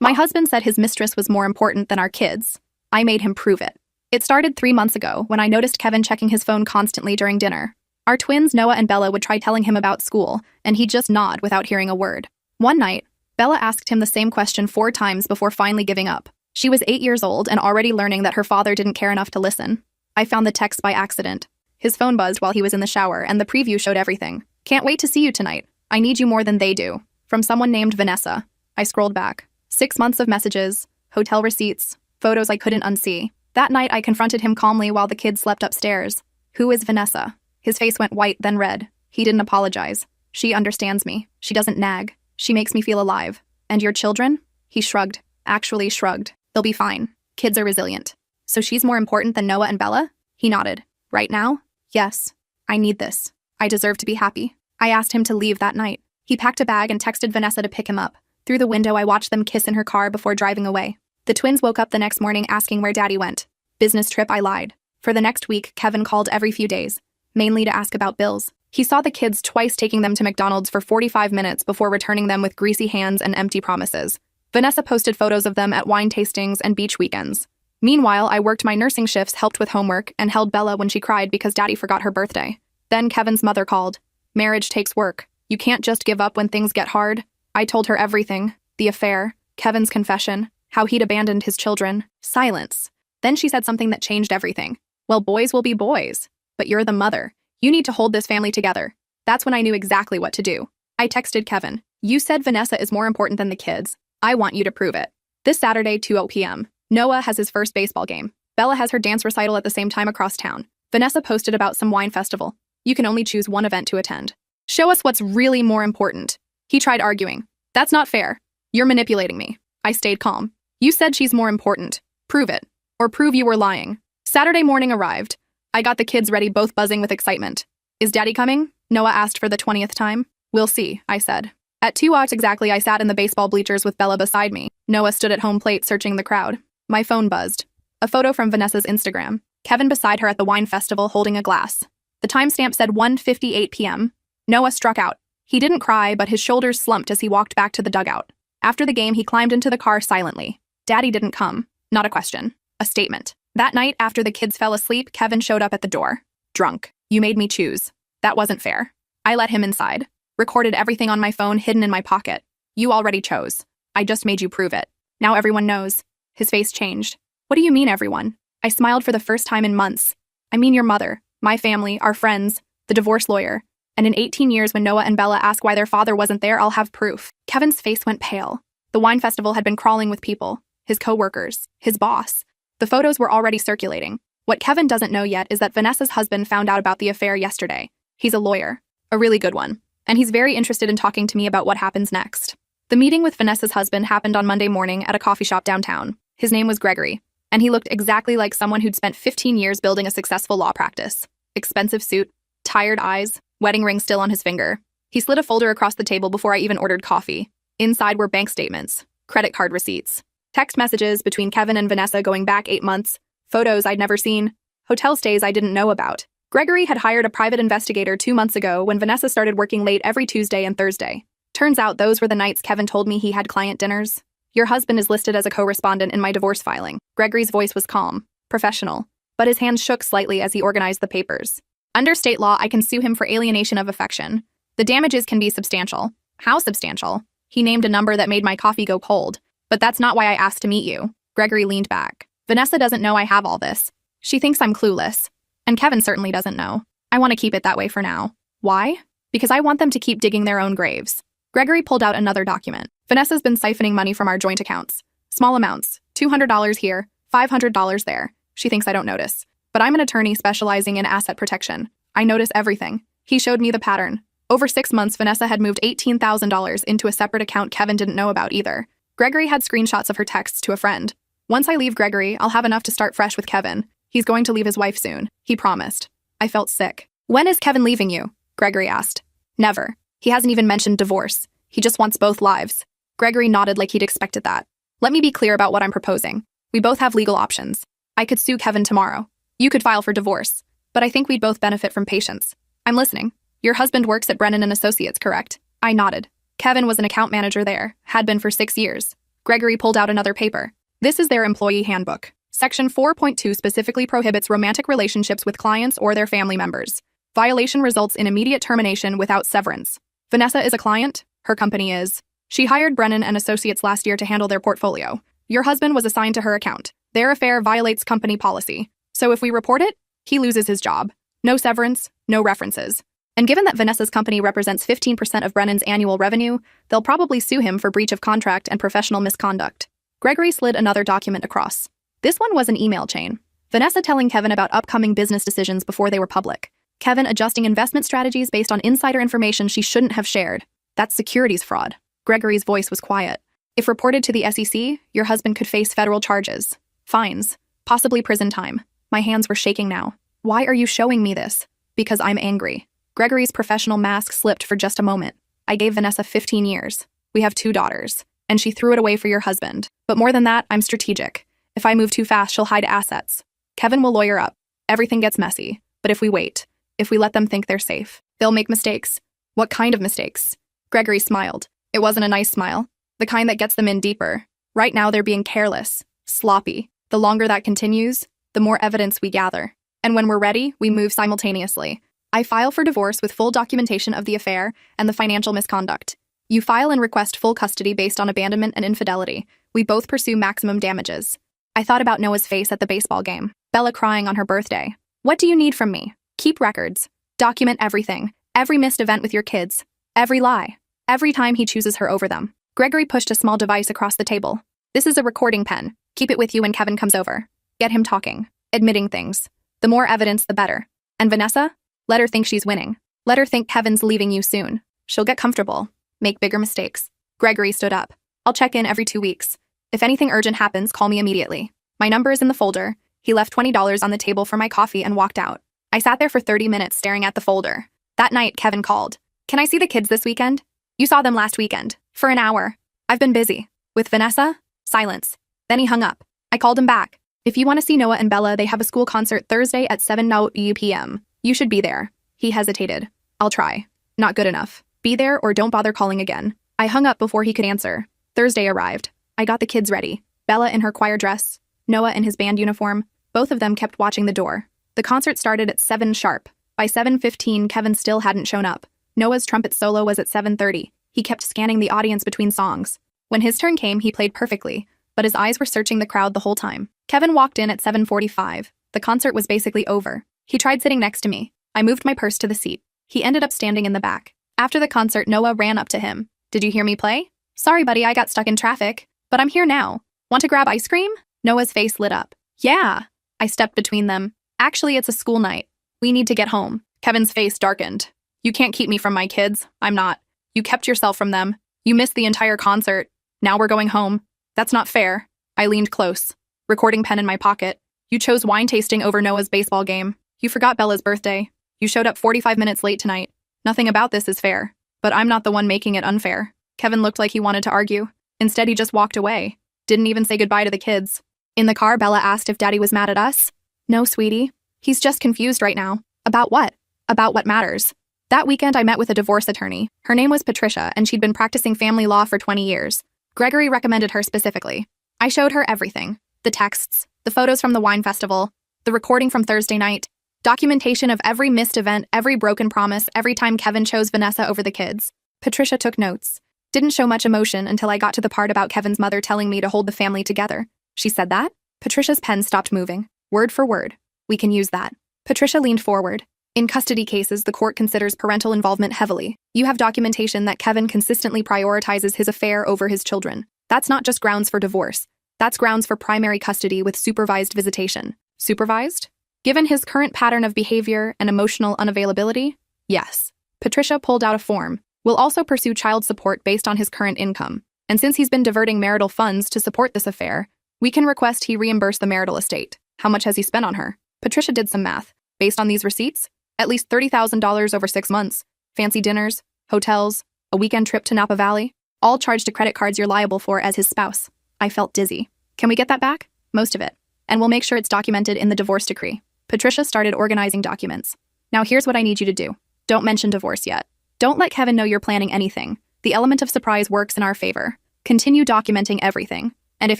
My husband said his mistress was more important than our kids. I made him prove it. It started 3 months ago when I noticed Kevin checking his phone constantly during dinner. Our twins, Noah and Bella, would try telling him about school, and he'd just nod without hearing a word. One night, Bella asked him the same question 4 times before finally giving up. She was 8 years old and already learning that her father didn't care enough to listen. I found the text by accident. His phone buzzed while he was in the shower, and the preview showed everything. "Can't wait to see you tonight. I need you more than they do." From someone named Vanessa. I scrolled back. 6 months of messages, hotel receipts, photos I couldn't unsee. That night, I confronted him calmly while the kids slept upstairs. "Who is Vanessa?" His face went white, then red. He didn't apologize. "She understands me. She doesn't nag. She makes me feel alive. And your children?" He shrugged. Actually shrugged. "They'll be fine. Kids are resilient." "So she's more important than Noah and Bella?" He nodded. "Right now? Yes. I need this. I deserve to be happy." I asked him to leave that night. He packed a bag and texted Vanessa to pick him up. Through the window, I watched them kiss in her car before driving away. The twins woke up the next morning asking where Daddy went. "Business trip," I lied. For the next week, Kevin called every few days, mainly to ask about bills. He saw the kids twice, taking them to McDonald's for 45 minutes before returning them with greasy hands and empty promises. Vanessa posted photos of them at wine tastings and beach weekends. Meanwhile, I worked my nursing shifts, helped with homework, and held Bella when she cried because Daddy forgot her birthday. Then Kevin's mother called. "Marriage takes work. You can't just give up when things get hard." I told her everything. The affair, Kevin's confession, how he'd abandoned his children. Silence. Then she said something that changed everything. "Well, boys will be boys. But you're the mother. You need to hold this family together." That's when I knew exactly what to do. I texted Kevin. "You said Vanessa is more important than the kids. I want you to prove it." This Saturday, 2 p.m., Noah has his first baseball game. Bella has her dance recital at the same time across town. Vanessa posted about some wine festival. You can only choose one event to attend. "Show us what's really more important." He tried arguing. "That's not fair. You're manipulating me." I stayed calm. "You said she's more important. Prove it. Or prove you were lying." Saturday morning arrived. I got the kids ready, both buzzing with excitement. "Is Daddy coming?" Noah asked for the 20th time. "We'll see," I said. At 2 hours exactly, I sat in the baseball bleachers with Bella beside me. Noah stood at home plate searching the crowd. My phone buzzed. A photo from Vanessa's Instagram. Kevin beside her at the wine festival holding a glass. The timestamp said 1:58 p.m. Noah struck out. He didn't cry, but his shoulders slumped as he walked back to the dugout. After the game, he climbed into the car silently. Daddy didn't come. Not a question. A statement. That night, after the kids fell asleep, Kevin showed up at the door. Drunk. "You made me choose. That wasn't fair." I let him inside. Recorded everything on my phone, hidden in my pocket. "You already chose. I just made you prove it. Now everyone knows." His face changed. "What do you mean, everyone?" I smiled for the first time in months. "I mean your mother, my family, our friends, the divorce lawyer. And in 18 years, when Noah and Bella ask why their father wasn't there, I'll have proof." Kevin's face went pale. The wine festival had been crawling with people. His co-workers. His boss. The photos were already circulating. What Kevin doesn't know yet is that Vanessa's husband found out about the affair yesterday. He's a lawyer. A really good one. And he's very interested in talking to me about what happens next. The meeting with Vanessa's husband happened on Monday morning at a coffee shop downtown. His name was Gregory, and he looked exactly like someone who'd spent 15 years building a successful law practice. Expensive suit, tired eyes, wedding ring still on his finger. He slid a folder across the table before I even ordered coffee. Inside were bank statements, credit card receipts, text messages between Kevin and Vanessa going back 8 months, photos I'd never seen, hotel stays I didn't know about. Gregory had hired a private investigator 2 months ago when Vanessa started working late every Tuesday and Thursday. Turns out those were the nights Kevin told me he had client dinners. "Your husband is listed as a co-respondent in my divorce filing." Gregory's voice was calm, professional, but his hands shook slightly as he organized the papers. "Under state law, I can sue him for alienation of affection. The damages can be substantial." "How substantial?" He named a number that made my coffee go cold. "But that's not why I asked to meet you." Gregory leaned back. "Vanessa doesn't know I have all this. She thinks I'm clueless. And Kevin certainly doesn't know. I want to keep it that way for now." "Why?" "Because I want them to keep digging their own graves." Gregory pulled out another document. "Vanessa's been siphoning money from our joint accounts. Small amounts, $200 here, $500 there. She thinks I don't notice. But I'm an attorney specializing in asset protection. I notice everything." He showed me the pattern. Over 6 months, Vanessa had moved $18,000 into a separate account Kevin didn't know about either. Gregory had screenshots of her texts to a friend. "Once I leave Gregory, I'll have enough to start fresh with Kevin. He's going to leave his wife soon," he promised. I felt sick. "When is Kevin leaving you?" Gregory asked. "Never. He hasn't even mentioned divorce. He just wants both lives." Gregory nodded like he'd expected that. "Let me be clear about what I'm proposing. We both have legal options. I could sue Kevin tomorrow. You could file for divorce. But I think we'd both benefit from patience." "I'm listening. Your husband works at Brennan & Associates, correct?" I nodded. Kevin was an account manager there, had been for 6 years. Gregory pulled out another paper. This is their employee handbook. Section 4.2 specifically prohibits romantic relationships with clients or their family members. Violation results in immediate termination without severance. Vanessa is a client. Her company is. She hired Brennan and Associates last year to handle their portfolio. Your husband was assigned to her account. Their affair violates company policy. So if we report it, he loses his job. No severance, no references. And given that Vanessa's company represents 15% of Brennan's annual revenue, they'll probably sue him for breach of contract and professional misconduct. Gregory slid another document across. This one was an email chain. Vanessa telling Kevin about upcoming business decisions before they were public. Kevin adjusting investment strategies based on insider information she shouldn't have shared. That's securities fraud. Gregory's voice was quiet. If reported to the SEC, your husband could face federal charges, fines, possibly prison time. My hands were shaking now. Why are you showing me this? Because I'm angry. Gregory's professional mask slipped for just a moment. I gave Vanessa 15 years. We have 2 daughters. And she threw it away for your husband. But more than that, I'm strategic. If I move too fast, she'll hide assets. Kevin will lawyer up. Everything gets messy. But if we wait, if we let them think they're safe, they'll make mistakes. What kind of mistakes? Gregory smiled. It wasn't a nice smile. The kind that gets them in deeper. Right now, they're being careless, sloppy. The longer that continues, the more evidence we gather. And when we're ready, we move simultaneously. I file for divorce with full documentation of the affair and the financial misconduct. You file and request full custody based on abandonment and infidelity. We both pursue maximum damages. I thought about Noah's face at the baseball game. Bella crying on her birthday. What do you need from me? Keep records. Document everything. Every missed event with your kids. Every lie. Every time he chooses her over them. Gregory pushed a small device across the table. This is a recording pen. Keep it with you when Kevin comes over. Get him talking. Admitting things. The more evidence, the better. And Vanessa? Let her think she's winning. Let her think Kevin's leaving you soon. She'll get comfortable. Make bigger mistakes. Gregory stood up. I'll check in every 2 weeks. If anything urgent happens, call me immediately. My number is in the folder. He left $20 on the table for my coffee and walked out. I sat there for 30 minutes staring at the folder. That night, Kevin called. Can I see the kids this weekend? You saw them last weekend. For an hour. I've been busy. With Vanessa? Silence. Then he hung up. I called him back. If you want to see Noah and Bella, they have a school concert Thursday at 7 p.m. You should be there. He hesitated. I'll try. Not good enough. Be there or don't bother calling again. I hung up before he could answer. Thursday arrived. I got the kids ready. Bella in her choir dress. Noah in his band uniform. Both of them kept watching the door. The concert started at 7 sharp. By 7:15, Kevin still hadn't shown up. Noah's trumpet solo was at 7:30. He kept scanning the audience between songs. When his turn came, he played perfectly, but his eyes were searching the crowd the whole time. Kevin walked in at 7:45. The concert was basically over. He tried sitting next to me. I moved my purse to the seat. He ended up standing in the back. After the concert, Noah ran up to him. Did you hear me play? Sorry, buddy, I got stuck in traffic, but I'm here now. Want to grab ice cream? Noah's face lit up. Yeah. I stepped between them. Actually, it's a school night. We need to get home. Kevin's face darkened. You can't keep me from my kids. I'm not. You kept yourself from them. You missed the entire concert. Now we're going home. That's not fair. I leaned close. Recording pen in my pocket. You chose wine tasting over Noah's baseball game. You forgot Bella's birthday. You showed up 45 minutes late tonight. Nothing about this is fair. But I'm not the one making it unfair. Kevin looked like he wanted to argue. Instead, he just walked away. Didn't even say goodbye to the kids. In the car, Bella asked if Daddy was mad at us. No, sweetie. He's just confused right now. About what? About what matters. That weekend, I met with a divorce attorney. Her name was Patricia, and she'd been practicing family law for 20 years. Gregory recommended her specifically. I showed her everything. The texts, the photos from the wine festival, the recording from Thursday night, documentation of every missed event, every broken promise, every time Kevin chose Vanessa over the kids. Patricia took notes. Didn't show much emotion until I got to the part about Kevin's mother telling me to hold the family together. She said that? Patricia's pen stopped moving. Word for word. We can use that. Patricia leaned forward. In custody cases, the court considers parental involvement heavily. You have documentation that Kevin consistently prioritizes his affair over his children. That's not just grounds for divorce. That's grounds for primary custody with supervised visitation. Supervised? Given his current pattern of behavior and emotional unavailability? Yes. Patricia pulled out a form. We'll also pursue child support based on his current income. And since he's been diverting marital funds to support this affair, we can request he reimburse the marital estate. How much has he spent on her? Patricia did some math. Based on these receipts, at least $30,000 over 6 months. Fancy dinners, hotels, a weekend trip to Napa Valley, all charged to credit cards you're liable for as his spouse. I felt dizzy. Can we get that back? Most of it. And we'll make sure it's documented in the divorce decree. Patricia started organizing documents. Now here's what I need you to do. Don't mention divorce yet. Don't let Kevin know you're planning anything. The element of surprise works in our favor. Continue documenting everything. And if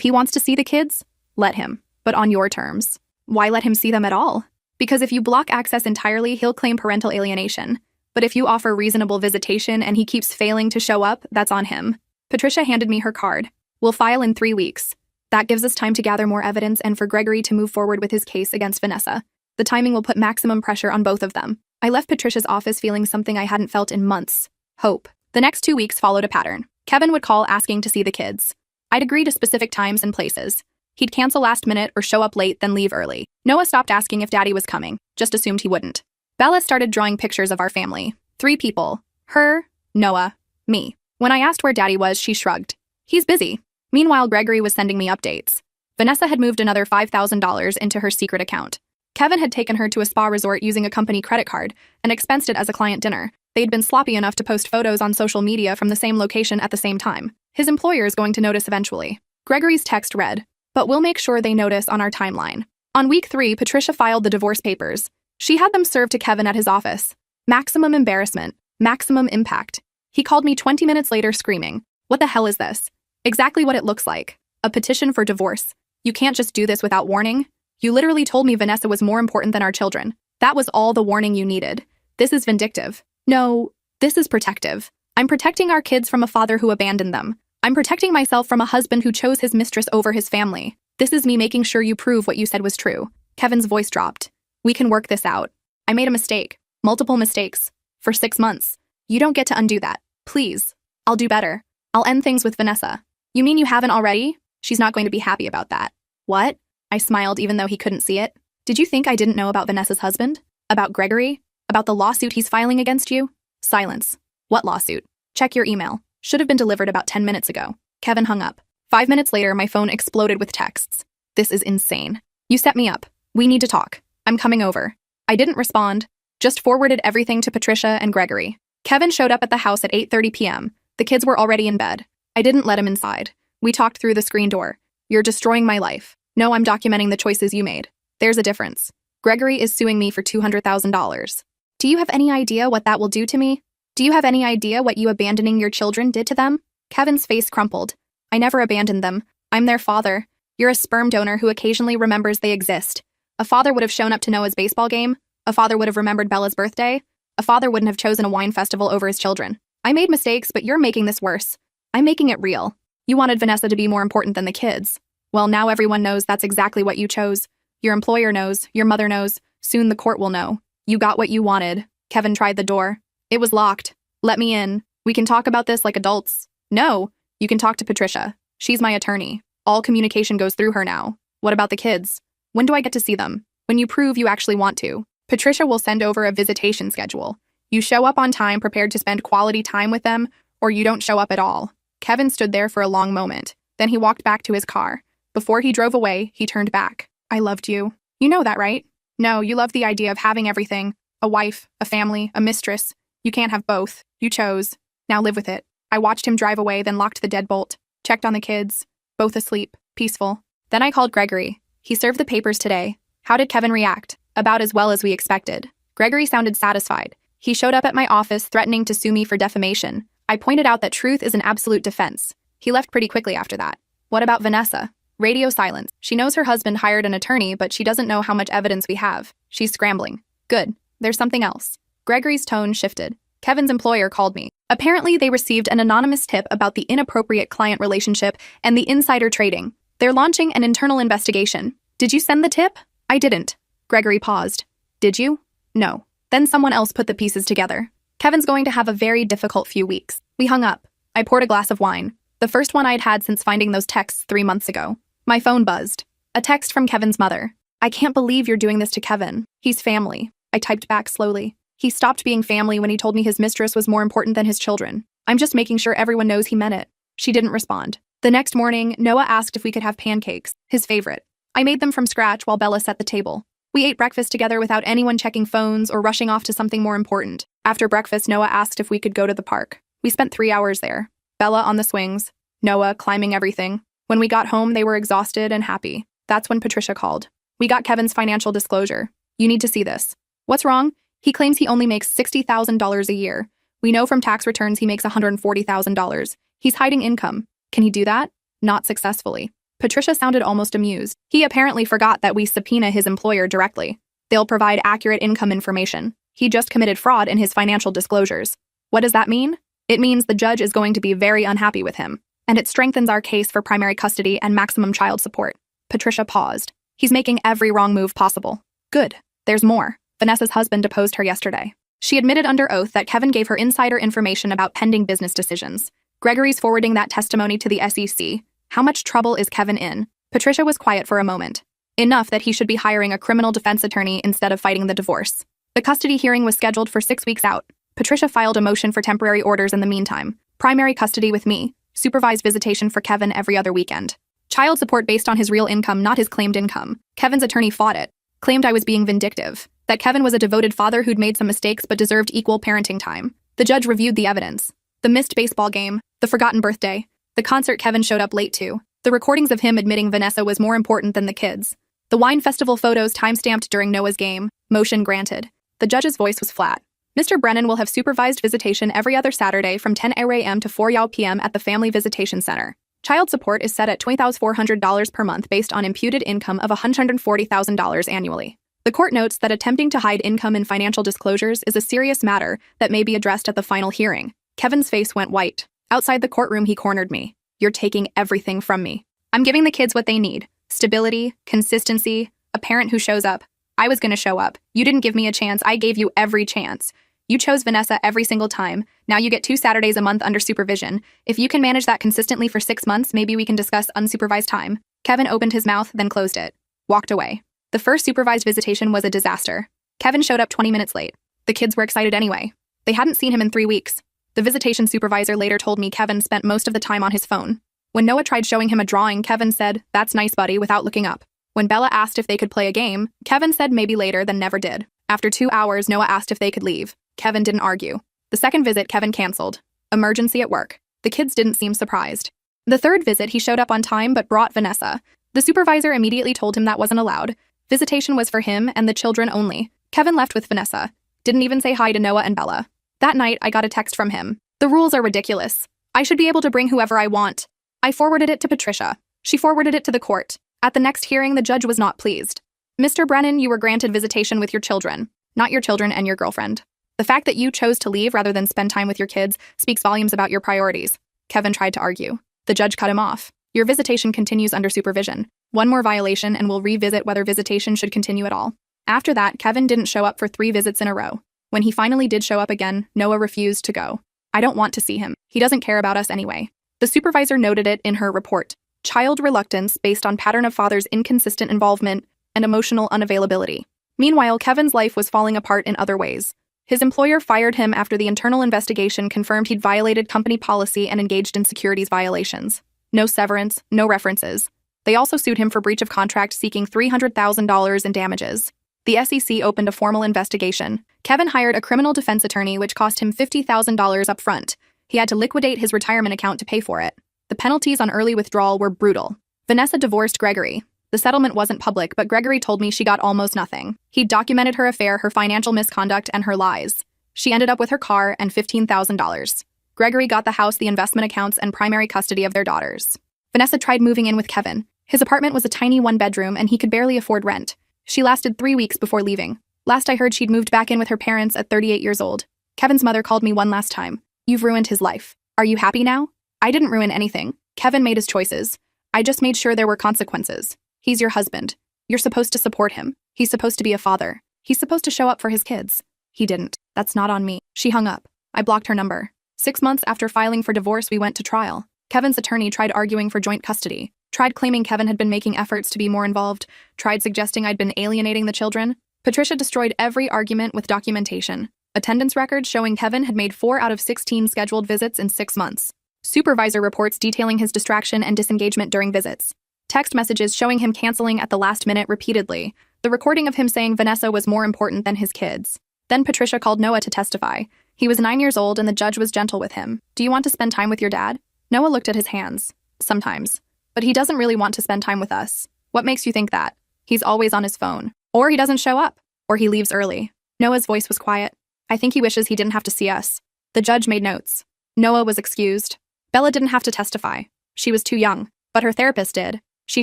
he wants to see the kids, let him, but on your terms. Why let him see them at all? Because if you block access entirely, he'll claim parental alienation. But if you offer reasonable visitation and he keeps failing to show up, that's on him. Patricia handed me her card. We'll file in 3 weeks. That gives us time to gather more evidence and for Gregory to move forward with his case against Vanessa. The timing will put maximum pressure on both of them. I left Patricia's office feeling something I hadn't felt in months. Hope. The next 2 weeks followed a pattern. Kevin would call asking to see the kids. I'd agree to specific times and places. He'd cancel last minute or show up late, then leave early. Noah stopped asking if Daddy was coming, just assumed he wouldn't. Bella started drawing pictures of our family. 3 people. Her, Noah, me. When I asked where Daddy was, she shrugged. He's busy. Meanwhile, Gregory was sending me updates. Vanessa had moved another $5,000 into her secret account. Kevin had taken her to a spa resort using a company credit card and expensed it as a client dinner. They'd been sloppy enough to post photos on social media from the same location at the same time. His employer is going to notice eventually. Gregory's text read, "But we'll make sure they notice on our timeline." On week 3, Patricia filed the divorce papers. She had them served to Kevin at his office. Maximum embarrassment. Maximum impact. He called me 20 minutes later screaming, "What the hell is this?" Exactly what it looks like. A petition for divorce. You can't just do this without warning. You literally told me Vanessa was more important than our children. That was all the warning you needed. This is vindictive. No, this is protective. I'm protecting our kids from a father who abandoned them. I'm protecting myself from a husband who chose his mistress over his family. This is me making sure you prove what you said was true. Kevin's voice dropped. We can work this out. I made a mistake. Multiple mistakes. For 6 months. You don't get to undo that. Please. I'll do better. I'll end things with Vanessa. You mean you haven't already? She's not going to be happy about that. What? I smiled even though he couldn't see it. Did you think I didn't know about Vanessa's husband? About Gregory? About the lawsuit he's filing against you? Silence. What lawsuit? Check your email. Should have been delivered about 10 minutes ago. Kevin hung up. 5 minutes later, my phone exploded with texts. This is insane. You set me up. We need to talk. I'm coming over. I didn't respond. Just forwarded everything to Patricia and Gregory. Kevin showed up at the house at 8:30 p.m. The kids were already in bed. I didn't let him inside. We talked through the screen door. You're destroying my life. No, I'm documenting the choices you made. There's a difference. Gregory is suing me for $200,000. Do you have any idea what that will do to me? Do you have any idea what you abandoning your children did to them? Kevin's face crumpled. I never abandoned them. I'm their father. You're a sperm donor who occasionally remembers they exist. A father would have shown up to Noah's baseball game. A father would have remembered Bella's birthday. A father wouldn't have chosen a wine festival over his children. I made mistakes, but you're making this worse. I'm making it real. You wanted Vanessa to be more important than the kids. Well, now everyone knows that's exactly what you chose. Your employer knows. Your mother knows. Soon the court will know. You got what you wanted. Kevin tried the door. It was locked. Let me in. We can talk about this like adults. No, you can talk to Patricia. She's my attorney. All communication goes through her now. What about the kids? When do I get to see them? When you prove you actually want to. Patricia will send over a visitation schedule. You show up on time prepared to spend quality time with them, or you don't show up at all. Kevin stood there for a long moment. Then he walked back to his car. Before he drove away, he turned back. I loved you. You know that, right? No, you love the idea of having everything. A wife, a family, a mistress. You can't have both. You chose. Now live with it. I watched him drive away, then locked the deadbolt. Checked on the kids. Both asleep. Peaceful. Then I called Gregory. He served the papers today. How did Kevin react? About as well as we expected. Gregory sounded satisfied. He showed up at my office threatening to sue me for defamation. I pointed out that truth is an absolute defense. He left pretty quickly after that. What about Vanessa? Radio silence. She knows her husband hired an attorney, but she doesn't know how much evidence we have. She's scrambling. Good. There's something else. Gregory's tone shifted. Kevin's employer called me. Apparently, they received an anonymous tip about the inappropriate client relationship and the insider trading. They're launching an internal investigation. Did you send the tip? I didn't. Gregory paused. Did you? No. Then someone else put the pieces together. Kevin's going to have a very difficult few weeks. We hung up. I poured a glass of wine. The first one I'd had since finding those texts 3 months ago. My phone buzzed. A text from Kevin's mother. I can't believe you're doing this to Kevin. He's family. I typed back slowly. He stopped being family when he told me his mistress was more important than his children. I'm just making sure everyone knows he meant it. She didn't respond. The next morning, Noah asked if we could have pancakes, his favorite. I made them from scratch while Bella set the table. We ate breakfast together without anyone checking phones or rushing off to something more important. After breakfast, Noah asked if we could go to the park. We spent 3 hours there. Bella on the swings, Noah climbing everything. When we got home, they were exhausted and happy. That's when Patricia called. We got Kevin's financial disclosure. You need to see this. What's wrong? He claims he only makes $60,000 a year. We know from tax returns he makes $140,000. He's hiding income. Can he do that? Not successfully. Patricia sounded almost amused. He apparently forgot that we subpoena his employer directly. They'll provide accurate income information. He just committed fraud in his financial disclosures. What does that mean? It means the judge is going to be very unhappy with him, and it strengthens our case for primary custody and maximum child support. Patricia paused. He's making every wrong move possible. Good. There's more. Vanessa's husband deposed her yesterday. She admitted under oath that Kevin gave her insider information about pending business decisions. Gregory's forwarding that testimony to the SEC. How much trouble is Kevin in? Patricia was quiet for a moment. Enough that he should be hiring a criminal defense attorney instead of fighting the divorce. The custody hearing was scheduled for 6 weeks out. Patricia filed a motion for temporary orders in the meantime. Primary custody with me. Supervised visitation for Kevin every other weekend. Child support based on his real income, not his claimed income. Kevin's attorney fought it. Claimed I was being vindictive. That Kevin was a devoted father who'd made some mistakes but deserved equal parenting time. The judge reviewed the evidence. The missed baseball game. The forgotten birthday. The concert Kevin showed up late to. The recordings of him admitting Vanessa was more important than the kids. The wine festival photos timestamped during Noah's game. Motion granted. The judge's voice was flat. Mr. Brennan will have supervised visitation every other Saturday from 10 a.m. to 4 p.m. at the Family Visitation Center. Child support is set at $20,400 per month based on imputed income of $140,000 annually. The court notes that attempting to hide income in financial disclosures is a serious matter that may be addressed at the final hearing. Kevin's face went white. Outside the courtroom, he cornered me. You're taking everything from me. I'm giving the kids what they need. Stability, consistency, a parent who shows up. I was going to show up. You didn't give me a chance. I gave you every chance. You chose Vanessa every single time. Now you get 2 Saturdays a month under supervision. If you can manage that consistently for 6 months, maybe we can discuss unsupervised time. Kevin opened his mouth, then closed it. Walked away. The first supervised visitation was a disaster. Kevin showed up 20 minutes late. The kids were excited anyway. They hadn't seen him in 3 weeks. The visitation supervisor later told me Kevin spent most of the time on his phone. When Noah tried showing him a drawing, Kevin said, "That's nice, buddy," without looking up. When Bella asked if they could play a game, Kevin said maybe later, then never did. After 2 hours, Noah asked if they could leave. Kevin didn't argue. The second visit, Kevin canceled. Emergency at work. The kids didn't seem surprised. The third visit, he showed up on time but brought Vanessa. The supervisor immediately told him that wasn't allowed. Visitation was for him and the children only. Kevin left with Vanessa. Didn't even say hi to Noah and Bella. That night, I got a text from him. The rules are ridiculous. I should be able to bring whoever I want. I forwarded it to Patricia. She forwarded it to the court. At the next hearing, the judge was not pleased. Mr. Brennan, you were granted visitation with your children, not your children and your girlfriend. The fact that you chose to leave rather than spend time with your kids speaks volumes about your priorities. Kevin tried to argue. The judge cut him off. Your visitation continues under supervision. One more violation and we'll revisit whether visitation should continue at all. After that, Kevin didn't show up for 3 visits in a row. When he finally did show up again, Noah refused to go. I don't want to see him. He doesn't care about us anyway. The supervisor noted it in her report. Child reluctance based on pattern of father's inconsistent involvement and emotional unavailability. Meanwhile, Kevin's life was falling apart in other ways. His employer fired him after the internal investigation confirmed he'd violated company policy and engaged in securities violations. No severance, no references. They also sued him for breach of contract, seeking $300,000 in damages. The SEC opened a formal investigation. Kevin hired a criminal defense attorney, which cost him $50,000 up front. He had to liquidate his retirement account to pay for it. The penalties on early withdrawal were brutal. Vanessa divorced Gregory. The settlement wasn't public, but Gregory told me she got almost nothing. He documented her affair, her financial misconduct, and her lies. She ended up with her car and $15,000. Gregory got the house, the investment accounts, and primary custody of their daughters. Vanessa tried moving in with Kevin. His apartment was a tiny 1-bedroom, and he could barely afford rent. She lasted 3 weeks before leaving. Last I heard, she'd moved back in with her parents at 38 years old. Kevin's mother called me one last time. "You've ruined his life. Are you happy now?" I didn't ruin anything. Kevin made his choices. I just made sure there were consequences. He's your husband. You're supposed to support him. He's supposed to be a father. He's supposed to show up for his kids. He didn't. That's not on me. She hung up. I blocked her number. 6 months after filing for divorce, we went to trial. Kevin's attorney tried arguing for joint custody. Tried claiming Kevin had been making efforts to be more involved. Tried suggesting I'd been alienating the children. Patricia destroyed every argument with documentation. Attendance records showing Kevin had made 4 out of 16 scheduled visits in 6 months. Supervisor reports detailing his distraction and disengagement during visits. Text messages showing him canceling at the last minute repeatedly. The recording of him saying Vanessa was more important than his kids. Then Patricia called Noah to testify. He was 9 years old and the judge was gentle with him. "Do you want to spend time with your dad?" Noah looked at his hands. "Sometimes. But he doesn't really want to spend time with us." "What makes you think that?" "He's always on his phone. Or he doesn't show up. Or he leaves early." Noah's voice was quiet. "I think he wishes he didn't have to see us." The judge made notes. Noah was excused. Bella didn't have to testify. She was too young, but her therapist did. She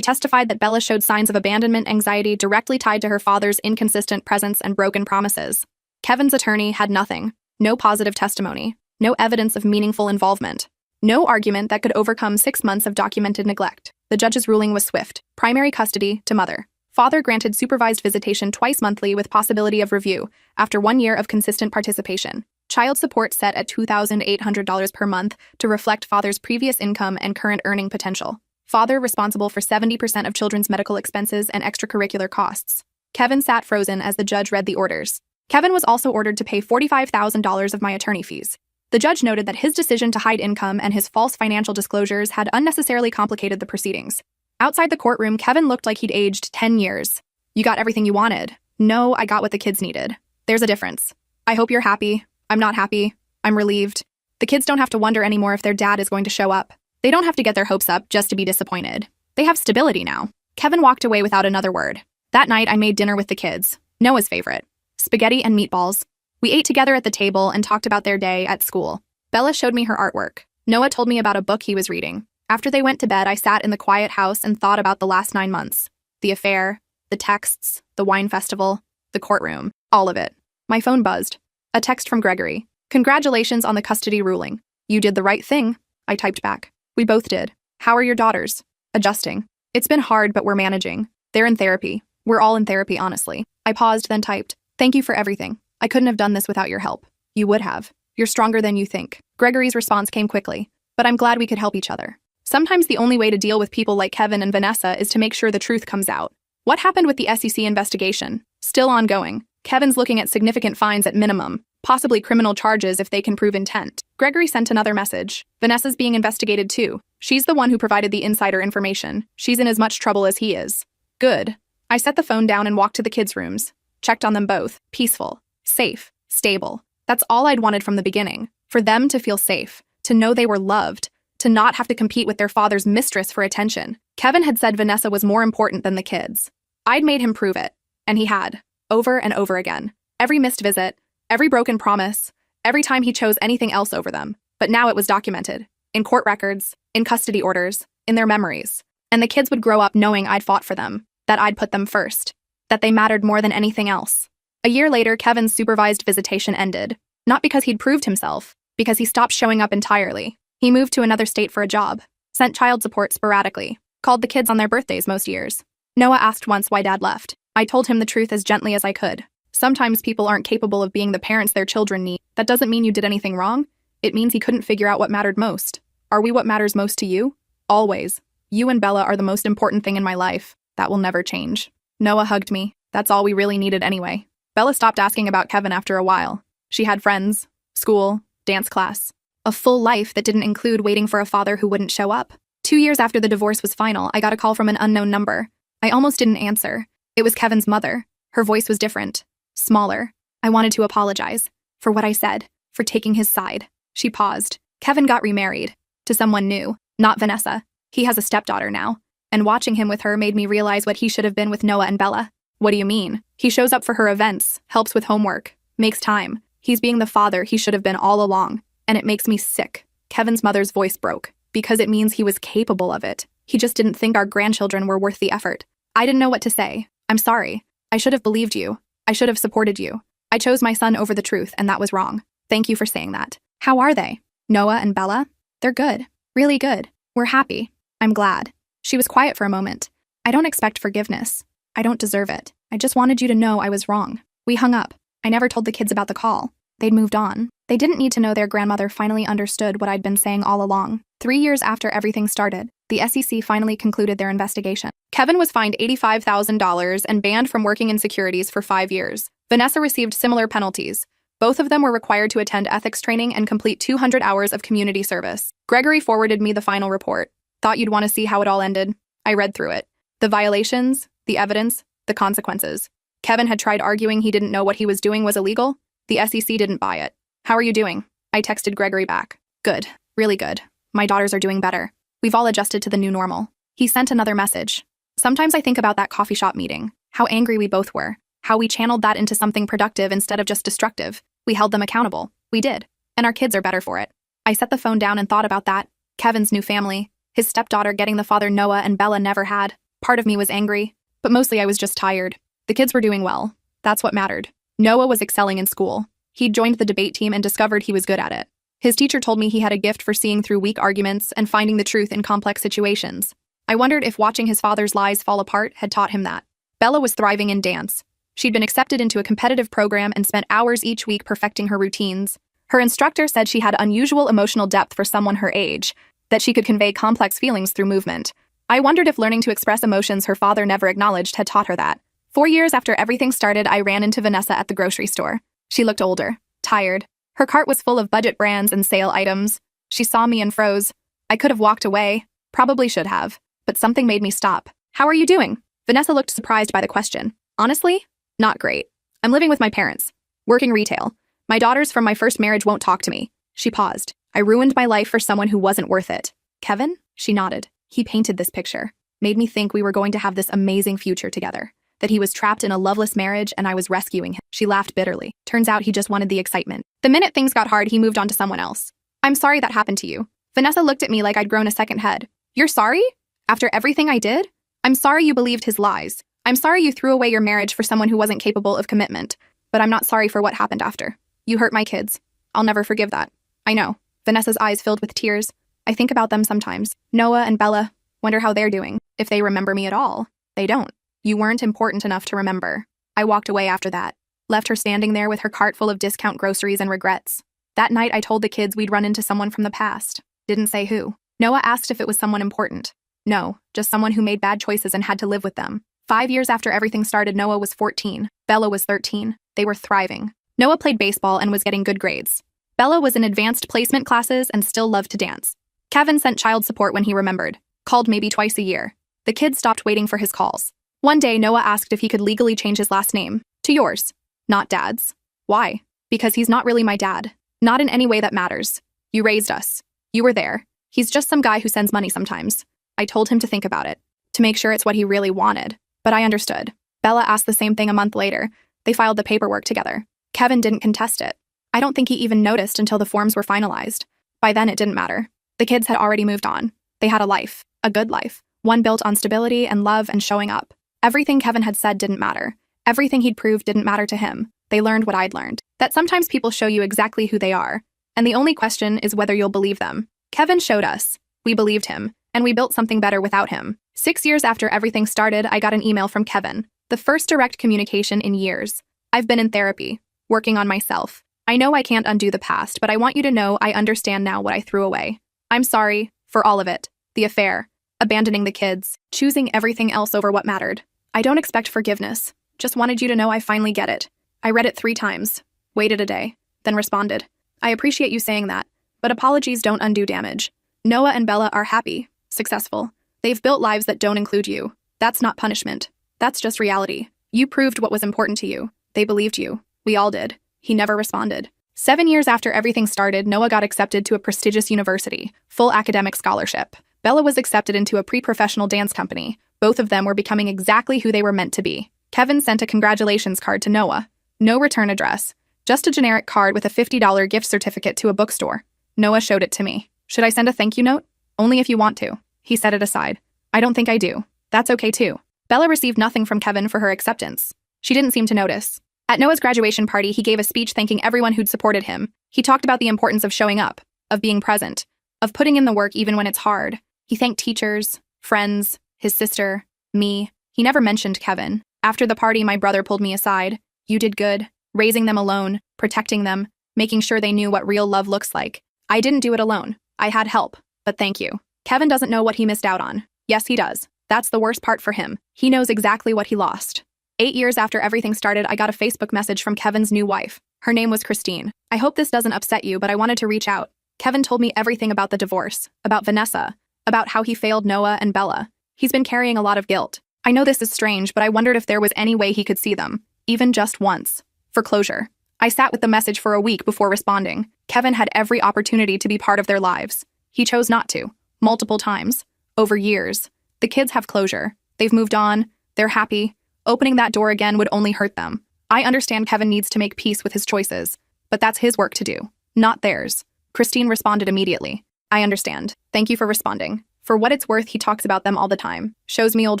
testified that Bella showed signs of abandonment anxiety directly tied to her father's inconsistent presence and broken promises. Kevin's attorney had nothing. No positive testimony. No evidence of meaningful involvement. No argument that could overcome 6 months of documented neglect. The judge's ruling was swift. Primary custody to mother. Father granted supervised visitation twice monthly with possibility of review after 1 year of consistent participation. Child support set at $2,800 per month to reflect father's previous income and current earning potential. Father responsible for 70% of children's medical expenses and extracurricular costs. Kevin sat frozen as the judge read the orders. Kevin was also ordered to pay $45,000 of my attorney fees. The judge noted that his decision to hide income and his false financial disclosures had unnecessarily complicated the proceedings. Outside the courtroom, Kevin looked like he'd aged 10 years. You got everything you wanted. No, I got what the kids needed. There's a difference. I hope you're happy. I'm not happy. I'm relieved. The kids don't have to wonder anymore if their dad is going to show up. They don't have to get their hopes up just to be disappointed. They have stability now. Kevin walked away without another word. That night, I made dinner with the kids. Noah's favorite. Spaghetti and meatballs. We ate together at the table and talked about their day at school. Bella showed me her artwork. Noah told me about a book he was reading. After they went to bed, I sat in the quiet house and thought about the last 9 months. The affair, the texts, the wine festival, the courtroom, all of it. My phone buzzed. A text from Gregory. Congratulations on the custody ruling. You did the right thing. I typed back. We both did. How are your daughters? Adjusting. It's been hard, but we're managing. They're in therapy. We're all in therapy, honestly. I paused, then typed. Thank you for everything. I couldn't have done this without your help. You would have. You're stronger than you think. Gregory's response came quickly. But I'm glad we could help each other. Sometimes the only way to deal with people like Kevin and Vanessa is to make sure the truth comes out. What happened with the SEC investigation? Still ongoing. Kevin's looking at significant fines at minimum, possibly criminal charges if they can prove intent. Gregory sent another message. Vanessa's being investigated too. She's the one who provided the insider information. She's in as much trouble as he is. Good. I set the phone down and walked to the kids' rooms. Checked on them both. Peaceful. Safe. Stable. That's all I'd wanted from the beginning. For them to feel safe. To know they were loved. To not have to compete with their father's mistress for attention. Kevin had said Vanessa was more important than the kids. I'd made him prove it. And he had. Over and over again. Every missed visit. Every broken promise. Every time he chose anything else over them. But now it was documented. In court records. In custody orders. In their memories. And the kids would grow up knowing I'd fought for them. That I'd put them first. That they mattered more than anything else. A year later, Kevin's supervised visitation ended. Not because he'd proved himself. Because he stopped showing up entirely. He moved to another state for a job. Sent child support sporadically. Called the kids on their birthdays most years. Noah asked once why Dad left. I told him the truth as gently as I could. Sometimes people aren't capable of being the parents their children need. That doesn't mean you did anything wrong. It means he couldn't figure out what mattered most. Are we what matters most to you? Always. You and Bella are the most important thing in my life. That will never change. Noah hugged me. That's all we really needed anyway. Bella stopped asking about Kevin after a while. She had friends, school, dance class. A full life that didn't include waiting for a father who wouldn't show up. 2 years after the divorce was final, I got a call from an unknown number. I almost didn't answer. It was Kevin's mother. Her voice was different. Smaller. I wanted to apologize. For what I said. For taking his side. She paused. Kevin got remarried. To someone new. Not Vanessa. He has a stepdaughter now. And watching him with her made me realize what he should have been with Noah and Bella. What do you mean? He shows up for her events, helps with homework, makes time. He's being the father he should have been all along. And it makes me sick. Kevin's mother's voice broke. Because it means he was capable of it. He just didn't think our grandchildren were worth the effort. I didn't know what to say. I'm sorry. I should have believed you. I should have supported you. I chose my son over the truth, and that was wrong. Thank you for saying that. How are they? Noah and Bella? They're good. Really good. We're happy. I'm glad. She was quiet for a moment. I don't expect forgiveness. I don't deserve it. I just wanted you to know I was wrong. We hung up. I never told the kids about the call. They'd moved on. They didn't need to know their grandmother finally understood what I'd been saying all along. 3 years after everything started, the SEC finally concluded their investigation. Kevin was fined $85,000 and banned from working in securities for 5 years. Vanessa received similar penalties. Both of them were required to attend ethics training and complete 200 hours of community service. Gregory forwarded me the final report. Thought you'd want to see how it all ended. I read through it. The violations, the evidence, the consequences. Kevin had tried arguing he didn't know what he was doing was illegal. The SEC didn't buy it. How are you doing? I texted Gregory back. Good. Really good. My daughters are doing better. We've all adjusted to the new normal. He sent another message. Sometimes I think about that coffee shop meeting. How angry we both were. How we channeled that into something productive instead of just destructive. We held them accountable. We did. And our kids are better for it. I set the phone down and thought about that. Kevin's new family. His stepdaughter getting the father Noah and Bella never had. Part of me was angry, but mostly I was just tired. The kids were doing well. That's what mattered. Noah was excelling in school. He'd joined the debate team and discovered he was good at it. His teacher told me he had a gift for seeing through weak arguments and finding the truth in complex situations. I wondered if watching his father's lies fall apart had taught him that. Bella was thriving in dance. She'd been accepted into a competitive program and spent hours each week perfecting her routines. Her instructor said she had unusual emotional depth for someone her age, that she could convey complex feelings through movement. I wondered if learning to express emotions her father never acknowledged had taught her that. 4 years after everything started, I ran into Vanessa at the grocery store. She looked older, tired. Her cart was full of budget brands and sale items. She saw me and froze. I could have walked away, probably should have, but something made me stop. "How are you doing?" Vanessa looked surprised by the question. "Honestly, not great. I'm living with my parents, working retail. My daughters from my first marriage won't talk to me." She paused. "I ruined my life for someone who wasn't worth it." "Kevin?" She nodded. "He painted this picture. Made me think we were going to have this amazing future together. That he was trapped in a loveless marriage and I was rescuing him." She laughed bitterly. "Turns out he just wanted the excitement." The minute things got hard, he moved on to someone else. "I'm sorry that happened to you." Vanessa looked at me like I'd grown a second head. "You're sorry? After everything I did? I'm sorry you believed his lies. I'm sorry you threw away your marriage for someone who wasn't capable of commitment. But I'm not sorry for what happened after. You hurt my kids. I'll never forgive that." "I know." Vanessa's eyes filled with tears. "I think about them sometimes. Noah and Bella. Wonder how they're doing. If they remember me at all. They don't. You weren't important enough to remember." I walked away after that. Left her standing there with her cart full of discount groceries and regrets. That night I told the kids we'd run into someone from the past. Didn't say who. Noah asked if it was someone important. No, just someone who made bad choices and had to live with them. 5 years after everything started, Noah was 14. Bella was 13. They were thriving. Noah played baseball and was getting good grades. Bella was in advanced placement classes and still loved to dance. Kevin sent child support when he remembered. Called maybe twice a year. The kids stopped waiting for his calls. One day, Noah asked if he could legally change his last name to yours, not Dad's. "Why?" "Because he's not really my dad. Not in any way that matters. You raised us. You were there. He's just some guy who sends money sometimes." I told him to think about it, to make sure it's what he really wanted. But I understood. Bella asked the same thing a month later. They filed the paperwork together. Kevin didn't contest it. I don't think he even noticed until the forms were finalized. By then, it didn't matter. The kids had already moved on. They had a life, a good life, one built on stability and love and showing up. Everything Kevin had said didn't matter. Everything he'd proved didn't matter to him. They learned what I'd learned. That sometimes people show you exactly who they are. And the only question is whether you'll believe them. Kevin showed us. We believed him. And we built something better without him. 6 years after everything started, I got an email from Kevin. The first direct communication in years. "I've been in therapy. Working on myself. I know I can't undo the past, but I want you to know I understand now what I threw away. I'm sorry for all of it. The affair. Abandoning the kids. Choosing everything else over what mattered. I don't expect forgiveness. Just wanted you to know I finally get it." I read it 3 times. Waited a day. Then responded. "I appreciate you saying that, but apologies don't undo damage. Noah and Bella are happy. Successful. They've built lives that don't include you. That's not punishment. That's just reality. You proved what was important to you. They believed you. We all did." He never responded. 7 years after everything started, Noah got accepted to a prestigious university, full academic scholarship. Bella was accepted into a pre-professional dance company. Both of them were becoming exactly who they were meant to be. Kevin sent a congratulations card to Noah. No return address. Just a generic card with a $50 gift certificate to a bookstore. Noah showed it to me. "Should I send a thank you note?" "Only if you want to." He set it aside. "I don't think I do." "That's okay too." Bella received nothing from Kevin for her acceptance. She didn't seem to notice. At Noah's graduation party, he gave a speech thanking everyone who'd supported him. He talked about the importance of showing up, of being present, of putting in the work even when it's hard. He thanked teachers, friends, his sister, me. He never mentioned Kevin. After the party, my brother pulled me aside. "You did good, raising them alone, protecting them, making sure they knew what real love looks like. I didn't do it alone. I had help, but thank you." Kevin doesn't know what he missed out on. Yes, he does. That's the worst part for him. He knows exactly what he lost. 8 years after everything started, I got a Facebook message from Kevin's new wife. Her name was Christine. "I hope this doesn't upset you, but I wanted to reach out. Kevin told me everything about the divorce, about Vanessa, about how he failed Noah and Bella. He's been carrying a lot of guilt. I know this is strange, but I wondered if there was any way he could see them, even just once, for closure." I sat with the message for a week before responding. Kevin had every opportunity to be part of their lives. He chose not to, multiple times, over years. The kids have closure. They've moved on. They're happy. Opening that door again would only hurt them. I understand Kevin needs to make peace with his choices, but that's his work to do, not theirs. Christine responded immediately. "I understand. Thank you for responding. For what it's worth, he talks about them all the time, shows me old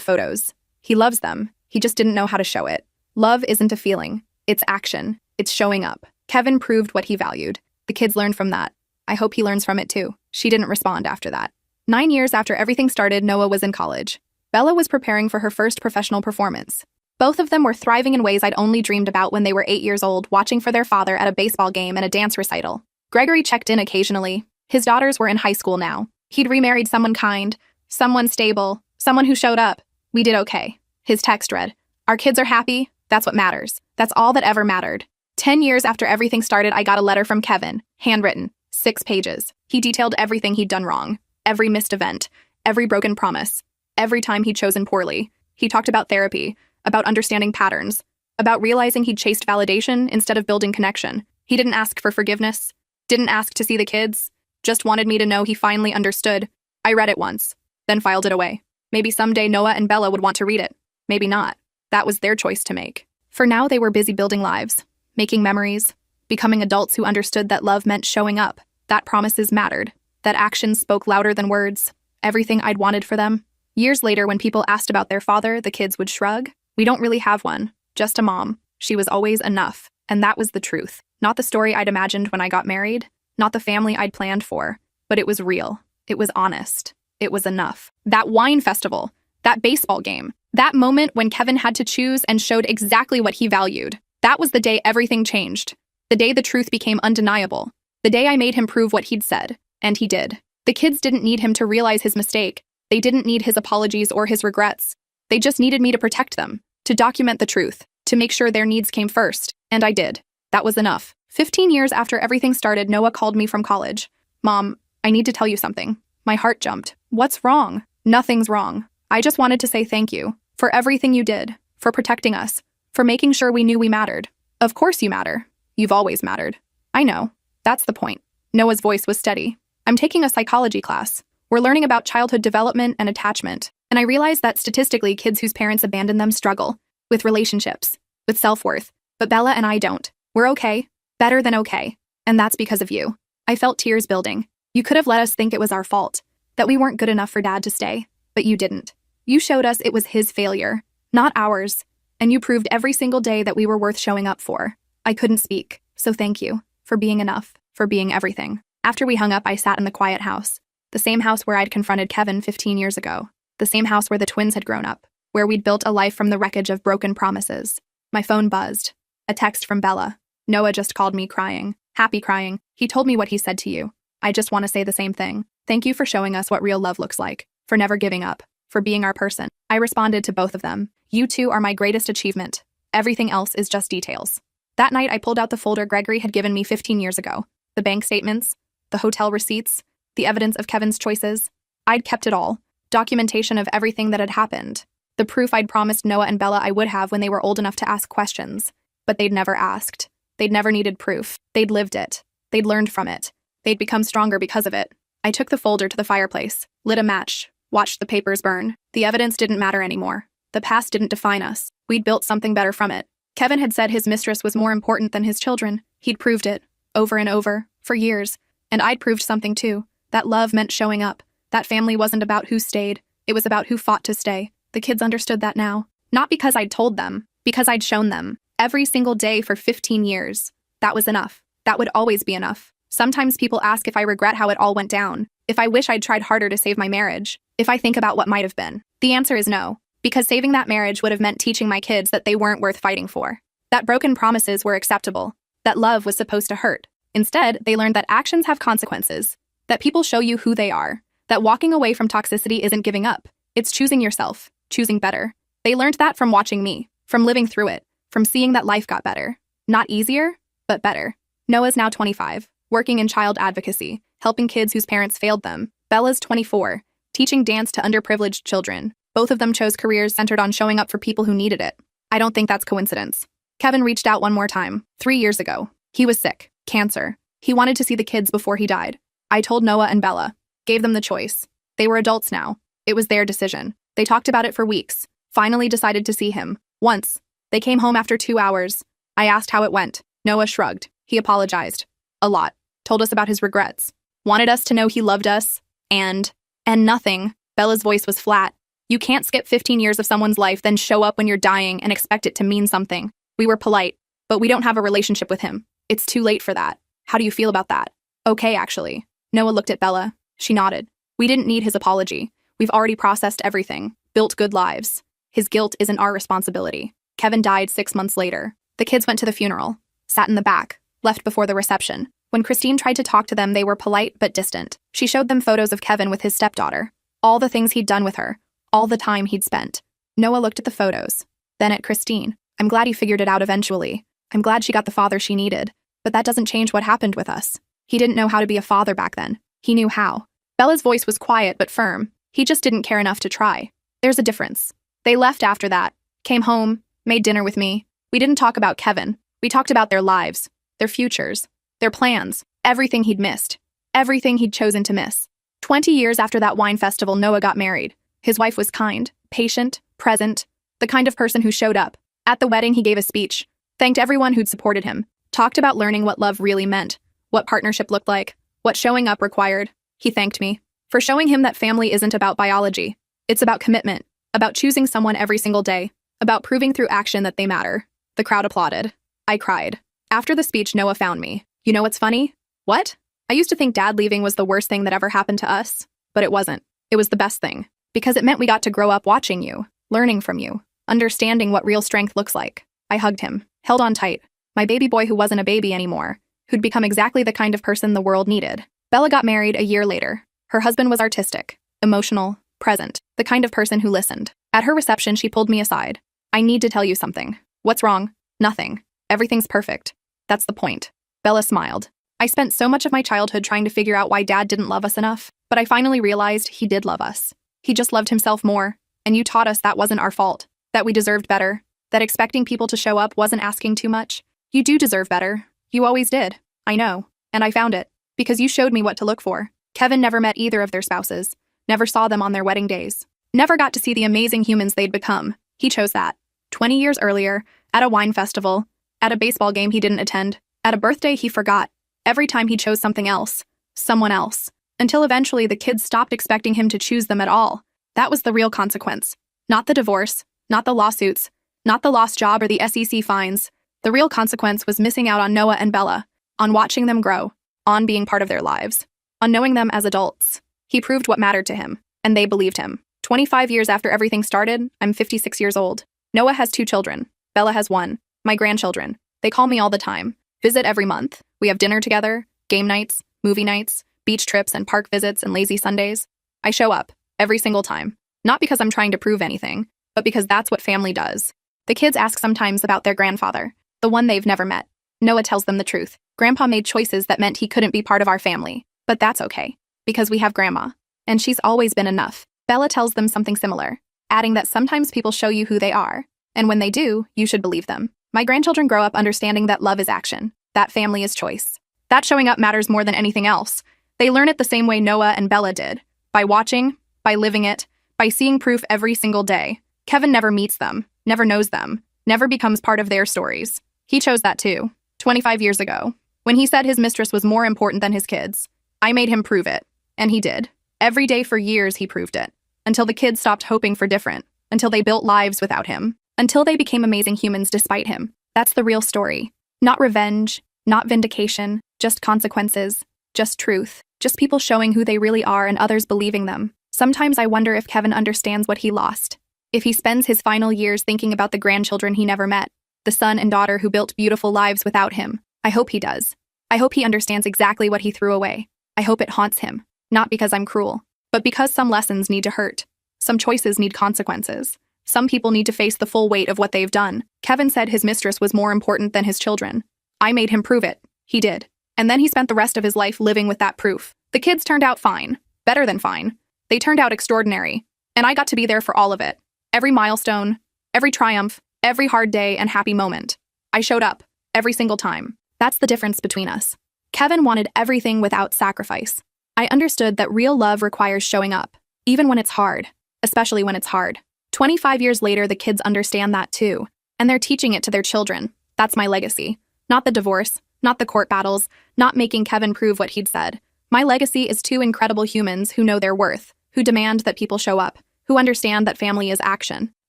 photos. He loves them. He just didn't know how to show it. Love isn't a feeling. It's action. It's showing up. Kevin proved what he valued. The kids learned from that. I hope he learns from it too. She didn't respond after that. 9 years after everything started, Noah was in college. Bella was preparing for her first professional performance. Both of them were thriving in ways I'd only dreamed about when they were 8 years old, watching for their father at a baseball game and a dance recital. Gregory checked in occasionally. His daughters were in high school now. He'd remarried someone kind, someone stable, someone who showed up. We did okay. His text read, "Our kids are happy. That's what matters. That's all that ever mattered." 10 years after everything started, I got a letter from Kevin, handwritten, 6 pages. He detailed everything he'd done wrong, every missed event, every broken promise, every time he'd chosen poorly. He talked about therapy, about understanding patterns, about realizing he'd chased validation instead of building connection. He didn't ask for forgiveness, didn't ask to see the kids, just wanted me to know he finally understood. I read it once, then filed it away. Maybe someday Noah and Bella would want to read it. Maybe not. That was their choice to make. For now, they were busy building lives, making memories, becoming adults who understood that love meant showing up, that promises mattered, that actions spoke louder than words, everything I'd wanted for them. Years later, when people asked about their father, the kids would shrug. We don't really have one, just a mom. She was always enough, and that was the truth. Not the story I'd imagined when I got married, not the family I'd planned for, but it was real. It was honest. It was enough. That wine festival, that baseball game, that moment when Kevin had to choose and showed exactly what he valued. That was the day everything changed. The day the truth became undeniable. The day I made him prove what he'd said. And he did. The kids didn't need him to realize his mistake. They didn't need his apologies or his regrets. They just needed me to protect them, to document the truth, to make sure their needs came first. And I did. That was enough. 15 years after everything started, Noah called me from college. "Mom, I need to tell you something." My heart jumped. "What's wrong?" "Nothing's wrong. I just wanted to say thank you for everything you did, for protecting us, for making sure we knew we mattered." "Of course you matter. You've always mattered." "I know. That's the point." Noah's voice was steady. "I'm taking a psychology class. We're learning about childhood development and attachment, and I realized that statistically, kids whose parents abandon them struggle with relationships, with self-worth. But Bella and I don't. We're okay, better than okay, and that's because of you." I felt tears building. "You could have let us think it was our fault, that we weren't good enough for Dad to stay, but you didn't. You showed us it was his failure, not ours, and you proved every single day that we were worth showing up for." I couldn't speak, so thank you for being enough, for being everything. After we hung up, I sat in the quiet house, the same house where I'd confronted Kevin 15 years ago, the same house where the twins had grown up, where we'd built a life from the wreckage of broken promises. My phone buzzed. A text from Bella. "Noah just called me crying, happy crying. He told me what he said to you. I just want to say the same thing. Thank you for showing us what real love looks like, for never giving up, for being our person." I responded to both of them. "You two are my greatest achievement. Everything else is just details." That night, I pulled out the folder Gregory had given me 15 years ago. The bank statements, the hotel receipts, the evidence of Kevin's choices. I'd kept it all. Documentation of everything that had happened. The proof I'd promised Noah and Bella I would have when they were old enough to ask questions. But they'd never asked. They'd never needed proof. They'd lived it. They'd learned from it. They'd become stronger because of it. I took the folder to the fireplace, lit a match, watched the papers burn. The evidence didn't matter anymore. The past didn't define us. We'd built something better from it. Kevin had said his mistress was more important than his children. He'd proved it, over and over, for years. And I'd proved something too. That love meant showing up. That family wasn't about who stayed. It was about who fought to stay. The kids understood that now. Not because I'd told them, because I'd shown them. Every single day for 15 years. That was enough. That would always be enough. Sometimes people ask if I regret how it all went down, if I wish I'd tried harder to save my marriage, if I think about what might have been. The answer is no, because saving that marriage would have meant teaching my kids that they weren't worth fighting for, that broken promises were acceptable, that love was supposed to hurt. Instead, they learned that actions have consequences, that people show you who they are, that walking away from toxicity isn't giving up, it's choosing yourself, choosing better. They learned that from watching me, from living through it, from seeing that life got better. Not easier, but better. Noah's now 25, working in child advocacy, helping kids whose parents failed them. Bella's 24, teaching dance to underprivileged children. Both of them chose careers centered on showing up for people who needed it. I don't think that's coincidence. Kevin reached out one more time, 3 years ago. He was sick, cancer. He wanted to see the kids before he died. I told Noah and Bella, gave them the choice. They were adults now. It was their decision. They talked about it for weeks, finally decided to see him. Once. They came home after 2 hours. I asked how it went. Noah shrugged. He apologized. A lot. Told us about his regrets. Wanted us to know he loved us. And And nothing. Bella's voice was flat. You can't skip 15 years of someone's life, then show up when you're dying and expect it to mean something. We were polite, but we don't have a relationship with him. It's too late for that. How do you feel about that? Okay, actually. Noah looked at Bella. She nodded. We didn't need his apology. We've already processed everything, built good lives. His guilt isn't our responsibility. Kevin died 6 months later. The kids went to the funeral, sat in the back, left before the reception. When Christine tried to talk to them, they were polite but distant. She showed them photos of Kevin with his stepdaughter, all the things he'd done with her, all the time he'd spent. Noah looked at the photos, then at Christine. I'm glad he figured it out eventually. I'm glad she got the father she needed. But that doesn't change what happened with us. He didn't know how to be a father back then. He knew how. Bella's voice was quiet but firm. He just didn't care enough to try. There's a difference. They left after that, came home, made dinner with me. We didn't talk about Kevin. We talked about their lives, their futures, their plans, everything he'd missed, everything he'd chosen to miss. 20 years after that wine festival, Noah got married. His wife was kind, patient, present, the kind of person who showed up. At the wedding, he gave a speech, thanked everyone who'd supported him, talked about learning what love really meant, what partnership looked like, what showing up required. He thanked me for showing him that family isn't about biology. It's about commitment, about choosing someone every single day, about proving through action that they matter. The crowd applauded. I cried. After the speech, Noah found me. You know what's funny? What? I used to think Dad leaving was the worst thing that ever happened to us, but it wasn't. It was the best thing, because it meant we got to grow up watching you, learning from you, understanding what real strength looks like. I hugged him, held on tight. My baby boy who wasn't a baby anymore, who'd become exactly the kind of person the world needed. Bella got married a year later. Her husband was artistic, emotional, present, the kind of person who listened. At her reception, she pulled me aside. I need to tell you something. What's wrong? Nothing. Everything's perfect. That's the point. Bella smiled. I spent so much of my childhood trying to figure out why Dad didn't love us enough, but I finally realized he did love us. He just loved himself more, and you taught us that wasn't our fault, that we deserved better, that expecting people to show up wasn't asking too much. You do deserve better. You always did. I know. And I found it, because you showed me what to look for. Kevin never met either of their spouses, never saw them on their wedding days, never got to see the amazing humans they'd become. He chose that. 20 years earlier, at a wine festival, at a baseball game he didn't attend, at a birthday he forgot. Every time he chose something else, someone else, until eventually the kids stopped expecting him to choose them at all. That was the real consequence. Not the divorce, not the lawsuits, not the lost job or the SEC fines. The real consequence was missing out on Noah and Bella, on watching them grow, on being part of their lives, on knowing them as adults. He proved what mattered to him, and they believed him. 25 years after everything started, I'm 56 years old. Noah has 2 children. Bella has 1. My grandchildren. They call me all the time. Visit every month. We have dinner together, game nights, movie nights, beach trips and park visits and lazy Sundays. I show up, every single time. Not because I'm trying to prove anything, but because that's what family does. The kids ask sometimes about their grandfather, the one they've never met. Noah tells them the truth. Grandpa made choices that meant he couldn't be part of our family. But that's okay, because we have Grandma, and she's always been enough. Bella tells them something similar, adding that sometimes people show you who they are, and when they do, you should believe them. My grandchildren grow up understanding that love is action, that family is choice. That showing up matters more than anything else. They learn it the same way Noah and Bella did, by watching, by living it, by seeing proof every single day. Kevin never meets them, never knows them, never becomes part of their stories. He chose that too, 25 years ago, when he said his mistress was more important than his kids. I made him prove it, and he did. Every day for years he proved it, until the kids stopped hoping for different, until they built lives without him, until they became amazing humans despite him. That's the real story. Not revenge, not vindication, just consequences, just truth, just people showing who they really are and others believing them. Sometimes I wonder if Kevin understands what he lost, if he spends his final years thinking about the grandchildren he never met, the son and daughter who built beautiful lives without him. I hope he does. I hope he understands exactly what he threw away. I hope it haunts him, not because I'm cruel, but because some lessons need to hurt. Some choices need consequences. Some people need to face the full weight of what they've done. Kevin said his mistress was more important than his children. I made him prove it. He did. And then he spent the rest of his life living with that proof. The kids turned out fine. Better than fine. They turned out extraordinary. And I got to be there for all of it. Every milestone, every triumph, every hard day and happy moment. I showed up, every single time. That's the difference between us. Kevin wanted everything without sacrifice. I understood that real love requires showing up, even when it's hard, especially when it's hard. 25 years later, the kids understand that too, and they're teaching it to their children. That's my legacy. Not the divorce, not the court battles, not making Kevin prove what he'd said. My legacy is 2 incredible humans who know their worth, who demand that people show up, who understand that family is action,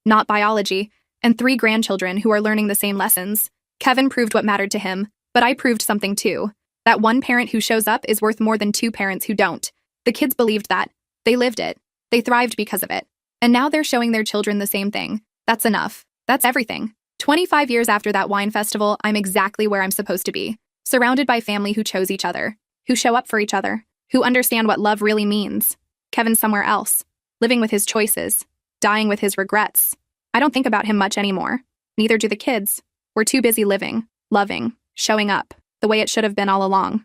not biology, and 3 grandchildren who are learning the same lessons. Kevin proved what mattered to him, but I proved something too. That one parent who shows up is worth more than 2 parents who don't. The kids believed that. They lived it. They thrived because of it. And now they're showing their children the same thing. That's enough. That's everything. 25 years after that wine festival, I'm exactly where I'm supposed to be. Surrounded by family who chose each other, who show up for each other, who understand what love really means. Kevin's somewhere else, living with his choices, dying with his regrets. I don't think about him much anymore. Neither do the kids. We're too busy living, loving, showing up, the way it should have been all along.